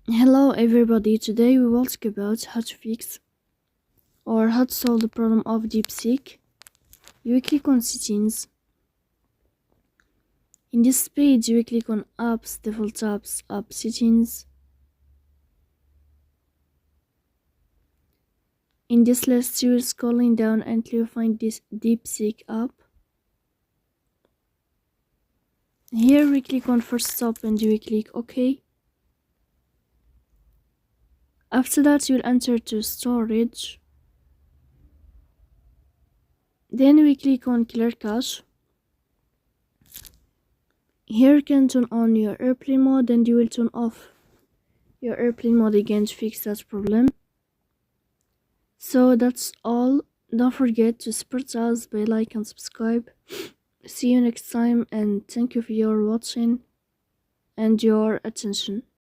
Hello everybody, today we will talk about how to fix or how to solve the problem of Deepseek. You click on settings. In this page you click on apps, default apps, app settings. In this list you will scrolling down until you find this Deepseek app. Here we click on first stop and you click OK. After that you will enter to storage. Then we click on clear cache. Here you can turn on your airplane mode and you will turn off your airplane mode again to fix that problem. So that's all. Don't forget to support us by like and subscribe. See you next time and thank you for your watching and your attention.